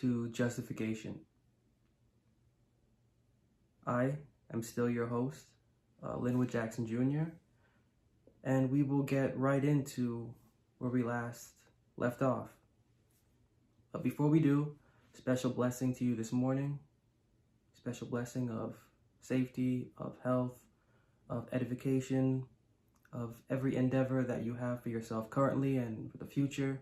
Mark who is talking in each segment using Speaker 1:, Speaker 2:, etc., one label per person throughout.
Speaker 1: to Justification. I am still your host, Linwood Jackson Jr., and we will get right into where we last left off. But before we do, special blessing to you this morning, special blessing of safety, of health, of edification, of every endeavor that you have for yourself currently and for the future.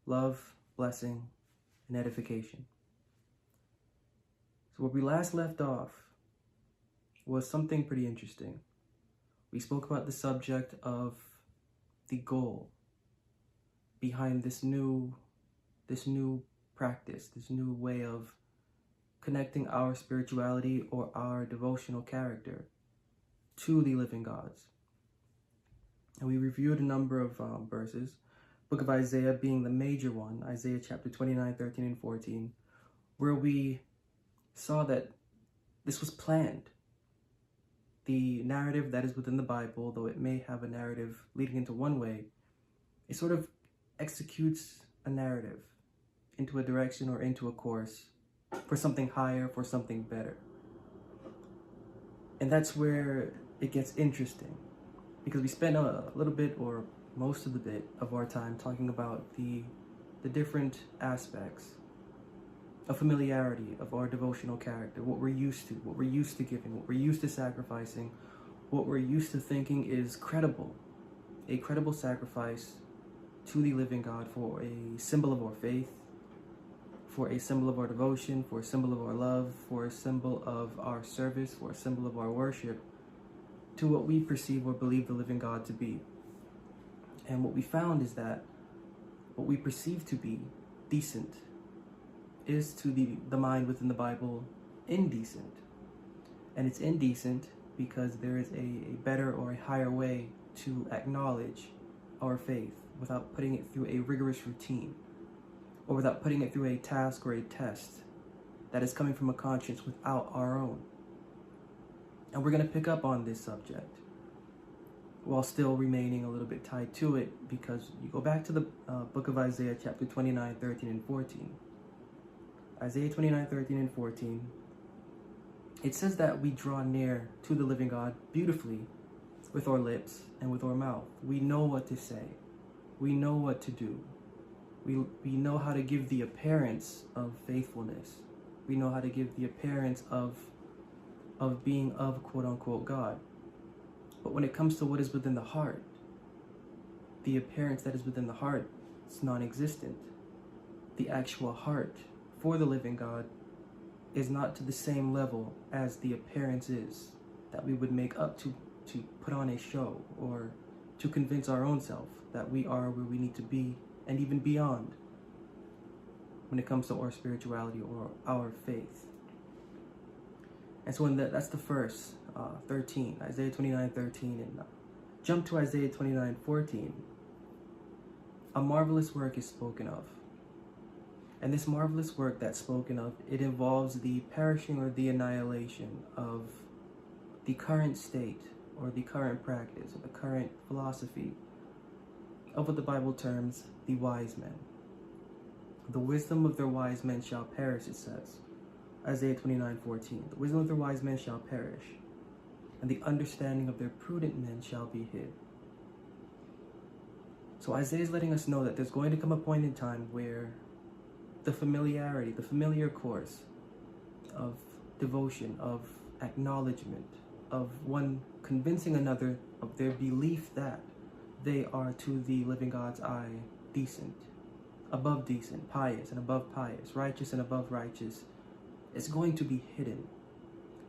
Speaker 1: Love, blessing, and edification. So where we last left off was something pretty interesting. We spoke about the subject of the goal behind this new practice, this new way of connecting our spirituality or our devotional character to the living gods. And we reviewed a number of verses, book of Isaiah being the major one, Isaiah chapter 29, 13, and 14, where we saw that this was planned. The narrative that is within the Bible, though it may have a narrative leading into one way, it sort of executes a narrative into a direction or into a course for something higher, for something better. And that's where it gets interesting, because we spent a little bit or most of the bit of our time talking about the different aspects of familiarity of our devotional character, what we're used to giving, what we're used to sacrificing, what we're used to thinking is credible, a credible sacrifice to the living God for a symbol of our faith, for a symbol of our devotion, for a symbol of our love, for a symbol of our service, for a symbol of our worship, to what we perceive or believe the living God to be. And what we found is that what we perceive to be decent is to the mind within the Bible indecent. And it's indecent because there is a better or a higher way to acknowledge our faith without putting it through a rigorous routine, or without putting it through a task or a test that is coming from a conscience without our own. And we're going to pick up on this subject while still remaining a little bit tied to it, because you go back to the book of Isaiah chapter 29, 13, and 14. Isaiah 29, 13, and 14, it says that we draw near to the living God beautifully with our lips and with our mouth. We know what to say. We know what to do. We know how to give the appearance of faithfulness. We know how to give the appearance of being of quote-unquote God. But when it comes to what is within the heart, the appearance that is within the heart is non-existent. The actual heart for the living God is not to the same level as the appearance is that we would make up to put on a show or to convince our own self that we are where we need to be and even beyond when it comes to our spirituality or our faith. And so that's the first 13, Isaiah 29, 13, and jump to Isaiah 29, 14. A marvelous work is spoken of. And this marvelous work that's spoken of, it involves the perishing or the annihilation of the current state or the current practice or the current philosophy of what the Bible terms the wise men. The wisdom of their wise men shall perish, it says. Isaiah 29, 14. The wisdom of their wise men shall perish, and the understanding of their prudent men shall be hid. So Isaiah is letting us know that there's going to come a point in time where the familiarity, the familiar course of devotion, of acknowledgement, of one convincing another of their belief that they are to the living God's eye decent, above decent, pious and above pious, righteous and above righteous, is going to be hidden.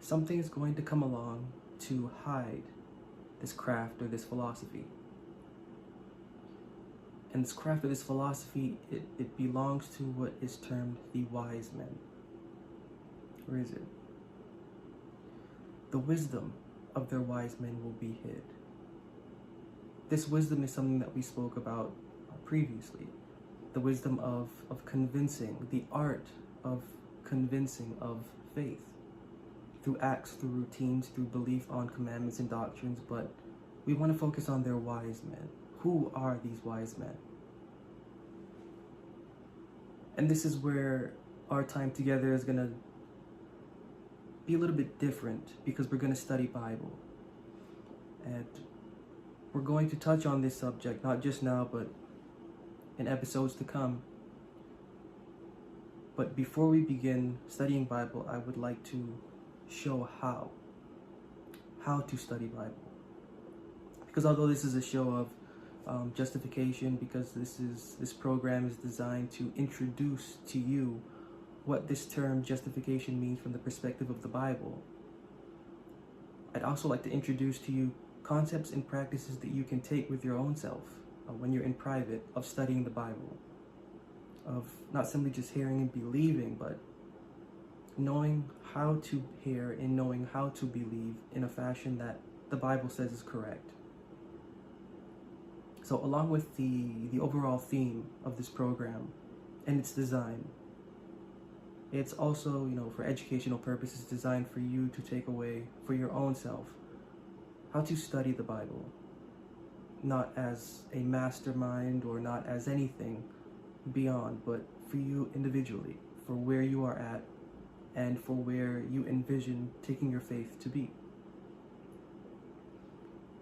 Speaker 1: Something is going to come along to hide this craft or this philosophy. And this craft or this philosophy, it belongs to what is termed the wise men. Where is it? The wisdom of their wise men will be hid. This wisdom is something that we spoke about previously. The wisdom of convincing, the art of convincing of faith through acts, through routines, through belief on commandments and doctrines, but we want to focus on their wise men. Who are these wise men? And this is where our time together is going to be a little bit different, because we're going to study Bible. And we're going to touch on this subject, not just now, but in episodes to come. But before we begin studying Bible, I would like to show how to study Bible. Because although this is a show of justification, because this program is designed to introduce to you what this term justification means from the perspective of the Bible, I'd also like to introduce to you concepts and practices that you can take with your own self when you're in private of studying the Bible, of not simply just hearing and believing, but knowing how to hear and knowing how to believe in a fashion that the Bible says is correct. So along with the overall theme of this program and its design, it's also, for educational purposes, designed for you to take away for your own self how to study the Bible, not as a mastermind or not as anything beyond, but for you individually, for where you are at and for where you envision taking your faith to be.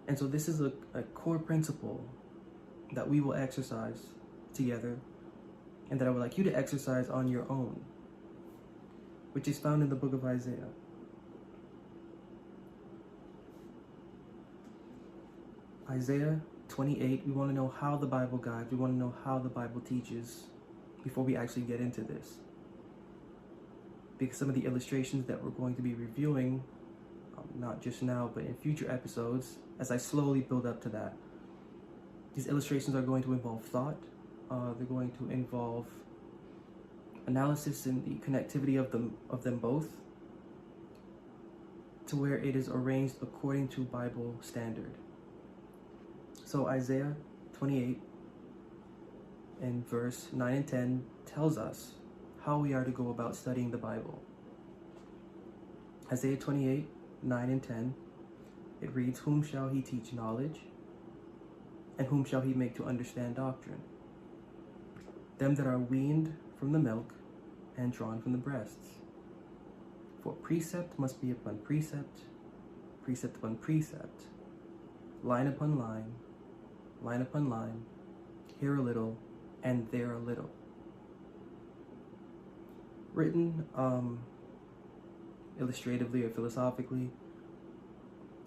Speaker 1: And so this is a core principle that we will exercise together, and that I would like you to exercise on your own, which is found in the book of Isaiah. Isaiah 28, we want to know how the Bible guides, we want to know how the Bible teaches before we actually get into this. Because some of the illustrations that we're going to be reviewing, not just now, but in future episodes, as I slowly build up to that, these illustrations are going to involve thought, they're going to involve analysis and the connectivity of them both, to where it is arranged according to Bible standard. So Isaiah 28 and verse 9 and 10 tells us how we are to go about studying the Bible. Isaiah 28, 9 and 10, it reads, "Whom shall he teach knowledge? And whom shall he make to understand doctrine? Them that are weaned from the milk and drawn from the breasts. For precept must be upon precept, precept upon precept, line upon line, line upon line, here a little, and there a little." Written illustratively or philosophically,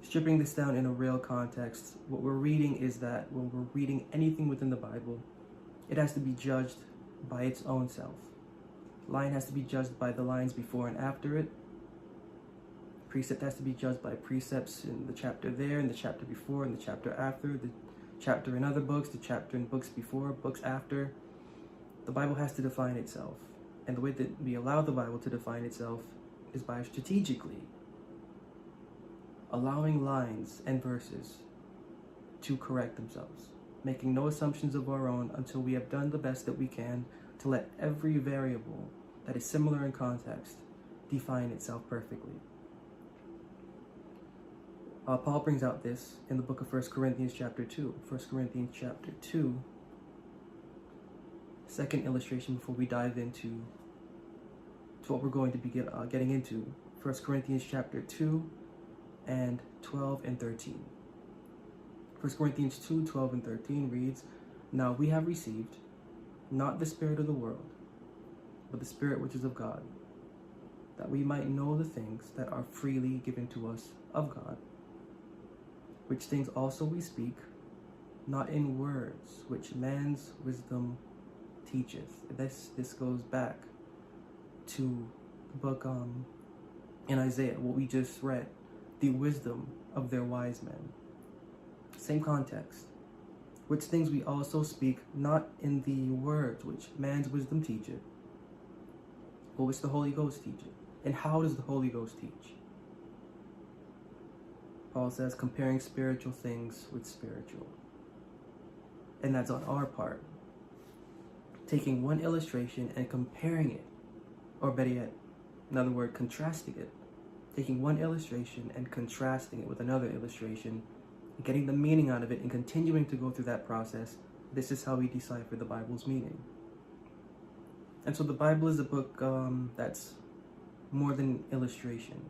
Speaker 1: stripping this down in a real context, what we're reading is that when we're reading anything within the Bible, it has to be judged by its own self. Line has to be judged by the lines before and after it. Precept has to be judged by precepts in the chapter there, in the chapter before, in the chapter after, the chapter in other books, the chapter in books before, books after. The Bible has to define itself. And the way that we allow the Bible to define itself is by strategically allowing lines and verses to correct themselves, making no assumptions of our own until we have done the best that we can to let every variable that is similar in context define itself perfectly. Paul brings out this in the book of 1 Corinthians chapter 2. 1 Corinthians chapter 2, second illustration before we dive into what we're going to be getting into. 1 Corinthians chapter 2 and 12 and 13. 1 Corinthians 2, 12 and 13 reads, "Now we have received not the spirit of the world, but the Spirit which is of God, that we might know the things that are freely given to us of God, which things also we speak, not in words which man's wisdom teacheth." This goes back to the book in Isaiah, what we just read, the wisdom of their wise men. Same context. Which things we also speak, not in the words which man's wisdom teacheth, but which the Holy Ghost teacheth. And how does the Holy Ghost teach? Paul says, comparing spiritual things with spiritual. And that's on our part. Taking one illustration and comparing it, or better yet, in other words, contrasting it. Taking one illustration and contrasting it with another illustration, and getting the meaning out of it and continuing to go through that process. This is how we decipher the Bible's meaning. And so the Bible is a book that's more than illustration.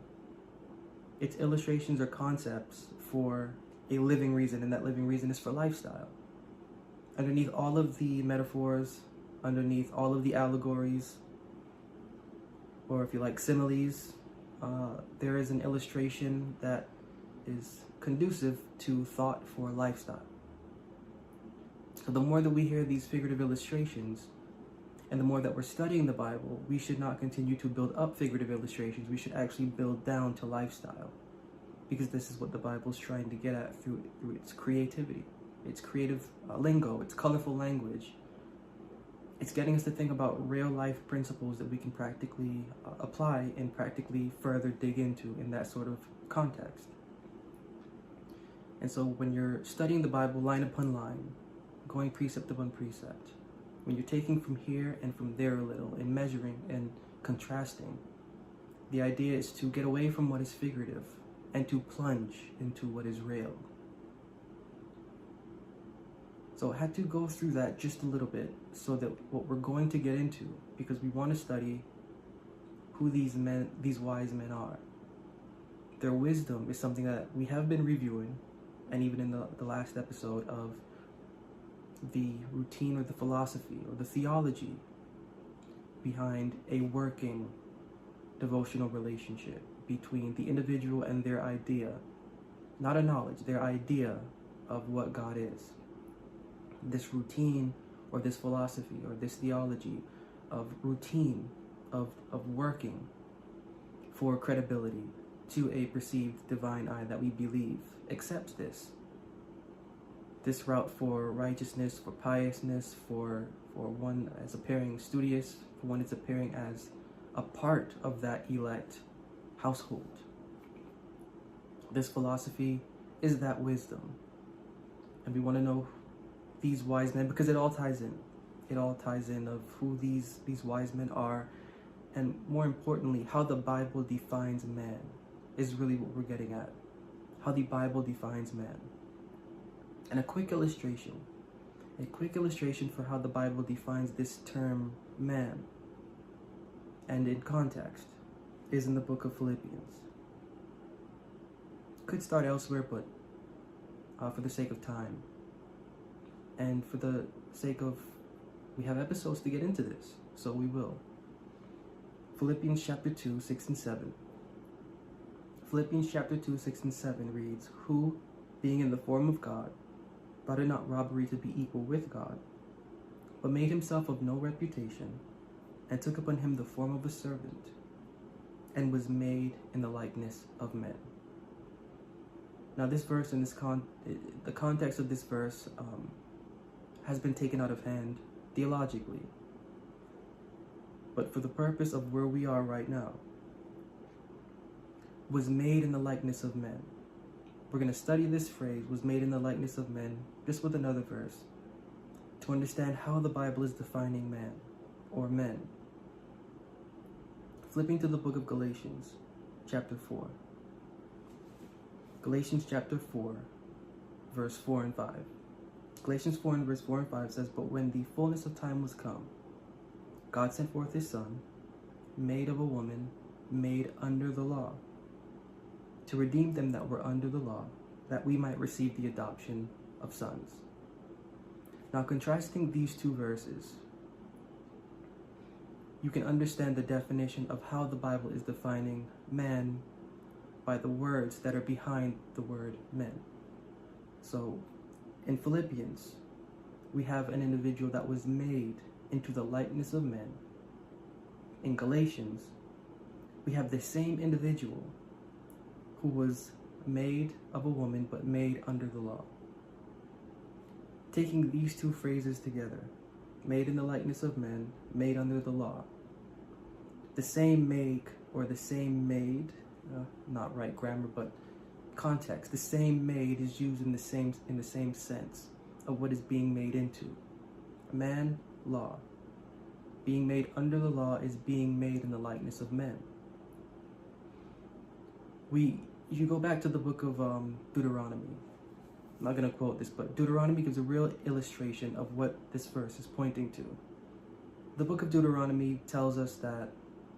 Speaker 1: Its illustrations are concepts for a living reason, and that living reason is for lifestyle. Underneath all of the metaphors, underneath all of the allegories, or if you like similes, there is an illustration that is conducive to thought for lifestyle. So the more that we hear these figurative illustrations, and the more that we're studying the Bible, we should not continue to build up figurative illustrations. We should actually build down to lifestyle, because this is what the Bible is trying to get at through its creativity, its creative lingo, its colorful language. It's getting us to think about real life principles that we can practically apply and practically further dig into in that sort of context. And so when you're studying the Bible line upon line, going precept upon precept, when you're taking from here and from there a little and measuring and contrasting, the idea is to get away from what is figurative and to plunge into what is real. So I had to go through that just a little bit so that what we're going to get into, because we want to study who these wise men are. Their wisdom is something that we have been reviewing, and even in the last episode of the routine or the philosophy or the theology behind a working devotional relationship between the individual and their idea, not a knowledge, their idea of what God is. This routine or this philosophy or this theology of routine, of working for credibility to a perceived divine eye that we believe accepts this route for righteousness, for piousness, for one as appearing studious, for one as appearing as a part of that elect household. This philosophy is that wisdom. And we want to know these wise men because it all ties in. It all ties in of who these wise men are, and more importantly, how the Bible defines man is really what we're getting at. How the Bible defines man. And a quick illustration for how the Bible defines this term man, and in context, is in the book of Philippians. Could start elsewhere, but for the sake of time, and for the sake of, we have episodes to get into this, so we will. Philippians chapter 2, 6 and 7. Philippians chapter 2, 6 and 7 reads, "Who, being in the form of God, thought it not robbery to be equal with God, but made himself of no reputation, and took upon him the form of a servant, and was made in the likeness of men." Now this verse and the context of this verse has been taken out of hand theologically. But for the purpose of where we are right now, was made in the likeness of men. We're going to study this phrase, was made in the likeness of men, just with another verse, to understand how the Bible is defining man, or men. Flipping to the book of Galatians, chapter 4. Galatians chapter 4, verse 4 and 5. Galatians 4 and verse 4 and 5 says, "But when the fullness of time was come, God sent forth his Son, made of a woman, made under the law, to redeem them that were under the law, that we might receive the adoption of sons." Now, contrasting these two verses, you can understand the definition of how the Bible is defining man by the words that are behind the word men. So, in Philippians, we have an individual that was made into the likeness of men. In Galatians, we have the same individual who was made of a woman but made under the law. Taking these two phrases together, made in the likeness of men, made under the law, the same make or the same made, not right grammar, but context, the same made is used in the same sense of what is being made into. Man, law. Being made under the law is being made in the likeness of men. You go back to the book of Deuteronomy. I'm not going to quote this, but Deuteronomy gives a real illustration of what this verse is pointing to. The book of Deuteronomy tells us that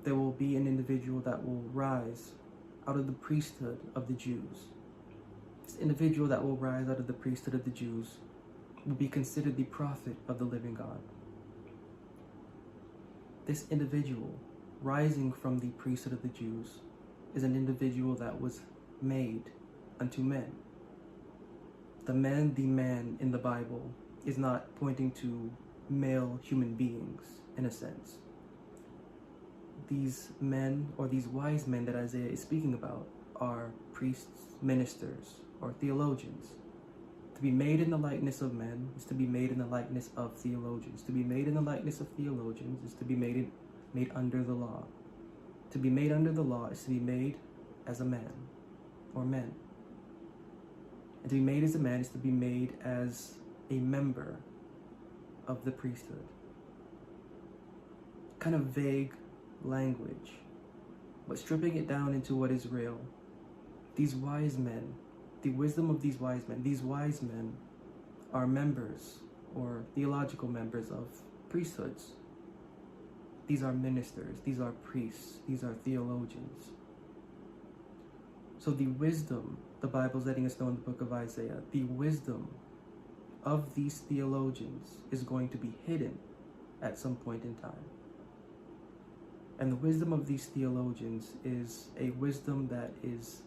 Speaker 1: there will be an individual that will rise out of the priesthood of the Jews. This individual that will rise out of the priesthood of the Jews will be considered the prophet of the living God. This individual rising from the priesthood of the Jews is an individual that was made unto men. The man in the Bible is not pointing to male human beings in a sense. These men, or these wise men that Isaiah is speaking about, are priests, ministers, or theologians. To be made in the likeness of men is to be made in the likeness of theologians. To be made in the likeness of theologians is to be made under the law. To be made under the law is to be made as a man, or men. And to be made as a man is to be made as a member of the priesthood. Kind of vague language, but stripping it down into what is real. These wise men, the wisdom of these wise men are members or theological members of priesthoods. These are ministers, these are priests, these are theologians. So the wisdom, the Bible's letting us know in the book of Isaiah, the wisdom of these theologians is going to be hidden at some point in time. And the wisdom of these theologians is a wisdom that is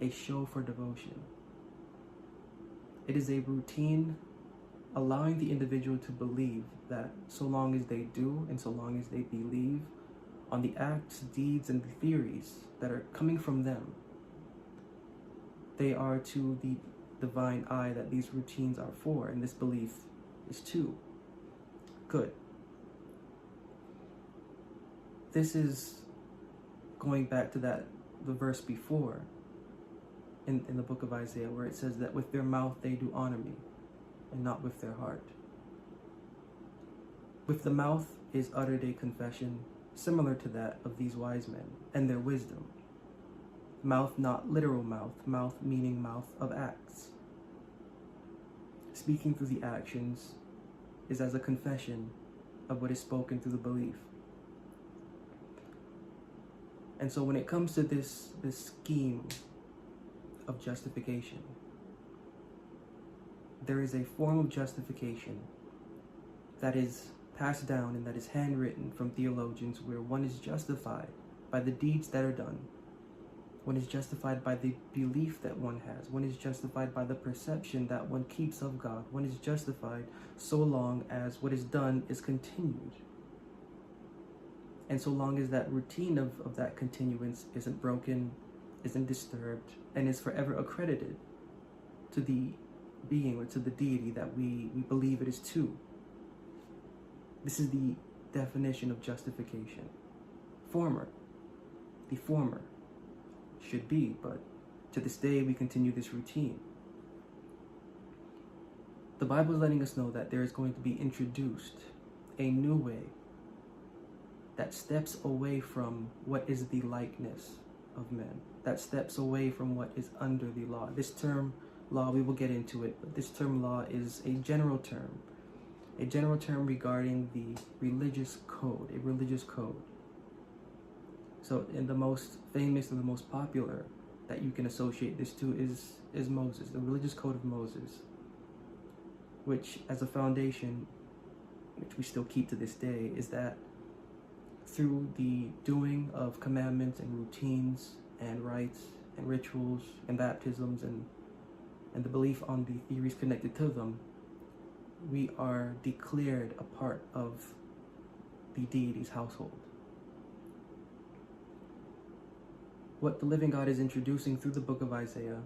Speaker 1: a show for devotion. It is a routine allowing the individual to believe that so long as they do and so long as they believe on the acts, deeds, and the theories that are coming from them, they are to the divine eye that these routines are for, and this belief is too good. This is going back to the verse before in the book of Isaiah, where it says that with their mouth they do honor me, and not with their heart. With the mouth is uttered a confession similar to that of these wise men and their wisdom. Mouth, not literal mouth meaning mouth of acts. Speaking through the actions is as a confession of what is spoken through the belief. And so when it comes to this scheme of justification, there is a form of justification that is passed down and that is handwritten from theologians, where one is justified by the deeds that are done. One is justified by the belief that one has. One is justified by the perception that one keeps of God. One is justified so long as what is done is continued. And so long as that routine of that continuance isn't broken, isn't disturbed, and is forever accredited to the being or to the deity that we believe it is to. This is the definition of justification. The former should be, but to this day we continue this routine. The Bible is letting us know that there is going to be introduced a new way that steps away from what is the likeness of men, that steps away from what is under the law. This term law, we will get into it, but this term law is a general term regarding the religious code, a religious code. So in the most famous and the most popular that you can associate this to is Moses, the religious code of Moses, which as a foundation, which we still keep to this day, is that through the doing of commandments and routines and rites and rituals and baptisms and the belief on the theories connected to them, we are declared a part of the deity's household. What the living God is introducing through the book of Isaiah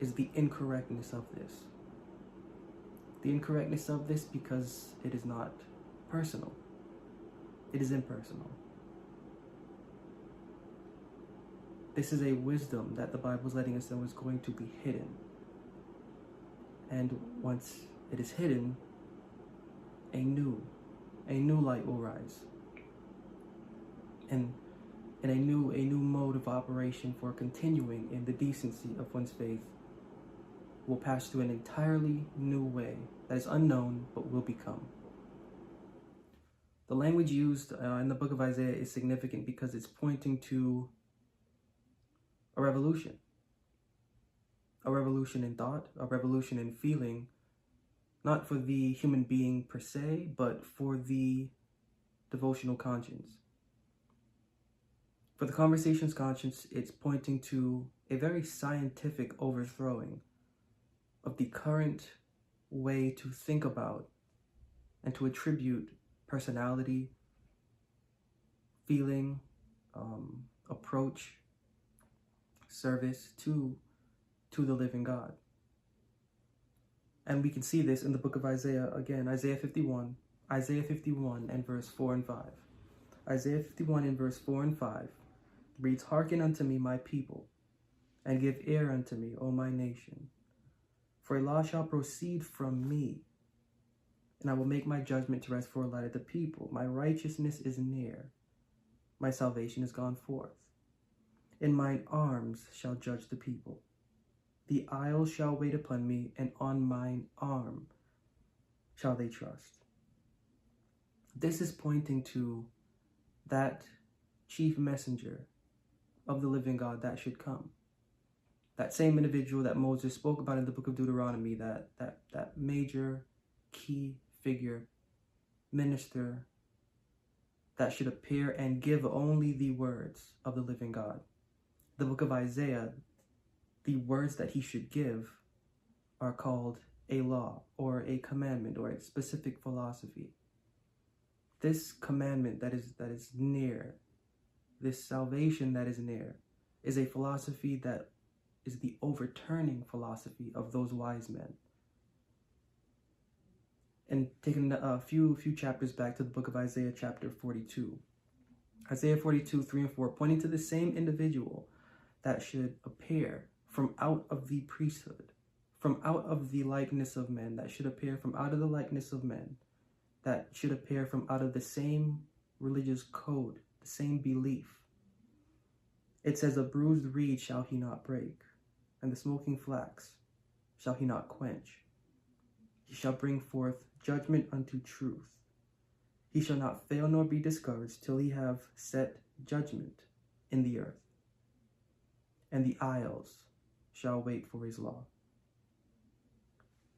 Speaker 1: is the incorrectness of this. The incorrectness of this because it is not personal. It is impersonal. This is a wisdom that the Bible is letting us know is going to be hidden. And once it is hidden, a new light will rise. And a new mode of operation for continuing in the decency of one's faith will pass to an entirely new way that is unknown but will become. The language used in the book of Isaiah is significant because it's pointing to a revolution in thought, a revolution in feeling, not for the human being per se, but for the devotional conscience. For the conversation's conscience, it's pointing to a very scientific overthrowing of the current way to think about and to attribute personality, feeling, approach, service to the living God. And we can see this in the book of Isaiah again, Isaiah 51 and verse 4 and 5. Isaiah 51 and verse 4 and 5 reads, "Hearken unto me, my people, and give ear unto me, O my nation. For a law shall proceed from me, and I will make my judgment to rest for a light of the people. My righteousness is near, my salvation is gone forth. In mine arms shall judge the people. The isles shall wait upon me, and on mine arm shall they trust." This is pointing to that chief messenger of the living God that should come. That same individual that Moses spoke about in the book of Deuteronomy, that major key figure, minister, that should appear and give only the words of the living God. The book of Isaiah, the words that he should give are called a law or a commandment or a specific philosophy. This commandment that is near, this salvation that is near, is a philosophy that is the overturning philosophy of those wise men. And taking a few chapters back to the book of Isaiah chapter 42. Isaiah 42, 3 and 4, pointing to the same individual that should appear from out of the priesthood, from out of the likeness of men, that should appear from out of the likeness of men, that should appear from out of the same religious code, the same belief. It says, "A bruised reed shall he not break, and the smoking flax shall he not quench. He shall bring forth judgment unto truth. He shall not fail nor be discouraged till he have set judgment in the earth. And the isles shall wait for his law."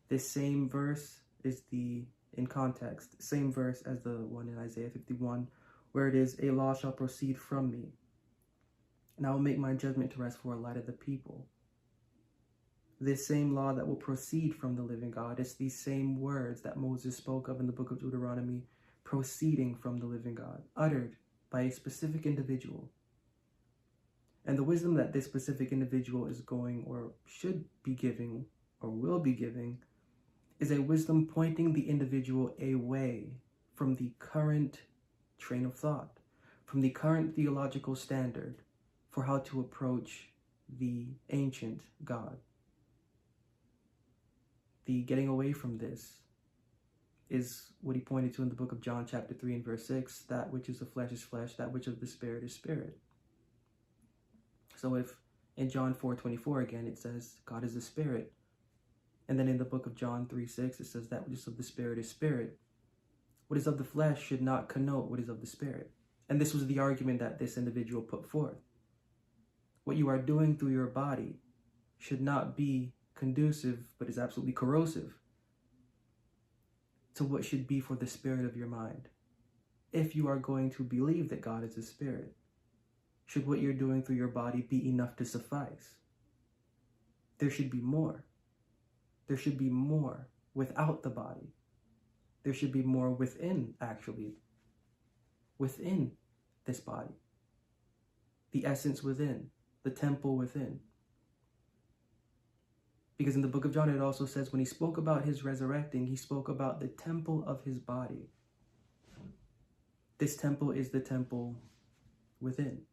Speaker 1: This same verse is in context, same verse as the one in Isaiah 51, where it is, "A law shall proceed from me, and I will make my judgment to rest for a light of the people." This same law that will proceed from the living God is these same words that Moses spoke of in the book of Deuteronomy, proceeding from the living God, uttered by a specific individual. And the wisdom that this specific individual is going or should be giving or will be giving is a wisdom pointing the individual away from the current train of thought, from the current theological standard for how to approach the ancient God. The getting away from this is what he pointed to in the book of John chapter 3 and verse 6, "That which is of flesh is flesh, that which of the spirit is spirit." So if in John 4:24 again it says God is a spirit, and then in the book of John 3:6 it says that which is of the spirit is spirit, what is of the flesh should not connote what is of the spirit. And this was the argument that this individual put forth. What you are doing through your body should not be conducive, but is absolutely corrosive to what should be for the spirit of your mind. If you are going to believe that God is a spirit, should what you're doing through your body be enough to suffice? There should be more. There should be more without the body. There should be more within, actually, within this body. The essence within, the temple within. Because in the book of John, it also says when he spoke about his resurrecting, he spoke about the temple of his body. This temple is the temple within.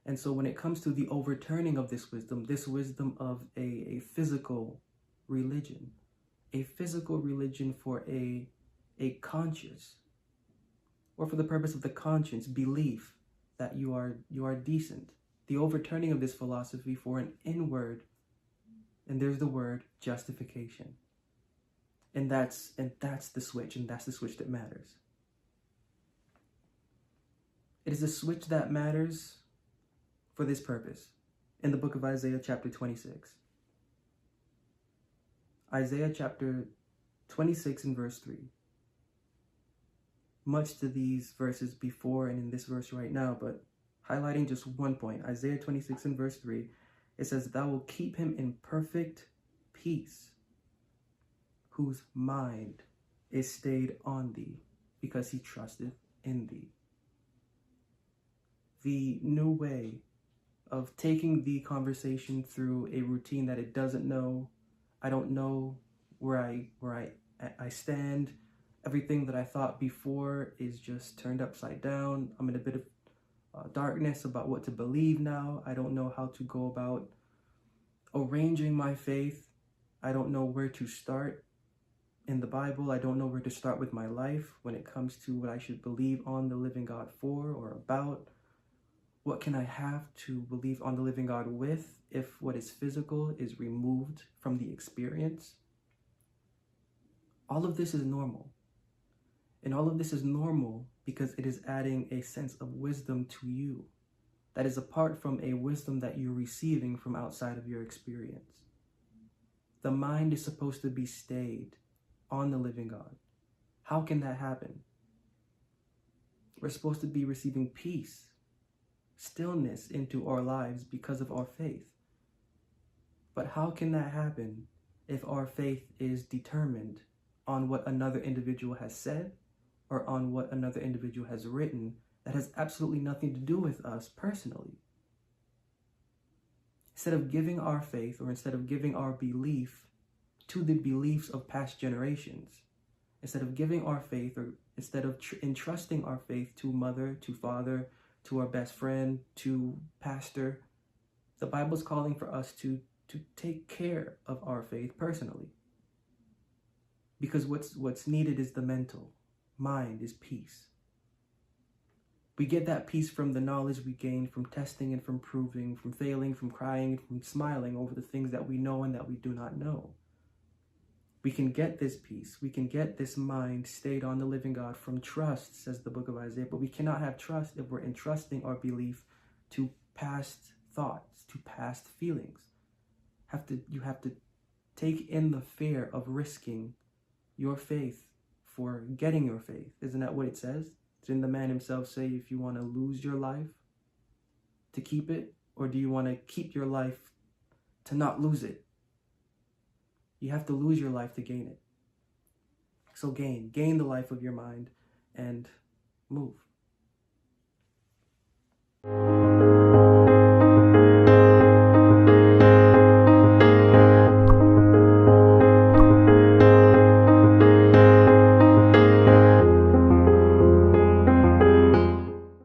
Speaker 1: And so when it comes to the overturning of this wisdom of a physical religion for a conscience, or for the purpose of the conscience, belief that you are decent, the overturning of this philosophy for an inward, and there's the word, justification. And that's the switch, and that's the switch that matters. It is a switch that matters for this purpose. In the book of Isaiah chapter 26. Isaiah chapter 26 and verse 3. Much to these verses before and in this verse right now, but highlighting just one point. Isaiah 26 and verse 3, it says, "Thou will keep him in perfect peace, whose mind is stayed on thee, because he trusteth in thee." The new way of taking the conversation through a routine that it doesn't know. I don't know where I stand. Everything that I thought before is just turned upside down. I'm in a bit of darkness about what to believe now. I don't know how to go about arranging my faith. I don't know where to start in the Bible. I don't know where to start with my life when it comes to what I should believe on the living God for or about. What can I have to believe on the living God with if what is physical is removed from the experience? All of this is normal. And all of this is normal because it is adding a sense of wisdom to you that is apart from a wisdom that you're receiving from outside of your experience. The mind is supposed to be stayed on the living God. How can that happen? We're supposed to be receiving peace, stillness into our lives because of our faith. But how can that happen if our faith is determined on what another individual has said or on what another individual has written that has absolutely nothing to do with us personally? Instead of giving our faith or instead of giving our belief to the beliefs of past generations, instead of giving our faith or instead of entrusting our faith to mother, to father, to our best friend, to pastor, the Bible's calling for us to take care of our faith personally. Because what's needed is the mental. Mind is peace. We get that peace from the knowledge we gain from testing and from proving, from failing, from crying, and from smiling over the things that we know and that we do not know. We can get this peace. We can get this mind stayed on the living God from trust, says the book of Isaiah. But we cannot have trust if we're entrusting our belief to past thoughts, to past feelings. You have to take in the fear of risking your faith for getting your faith. Isn't that what it says? Didn't the man himself say, if you want to lose your life to keep it, or do you want to keep your life to not lose it? You have to lose your life to gain it. So gain the life of your mind and move.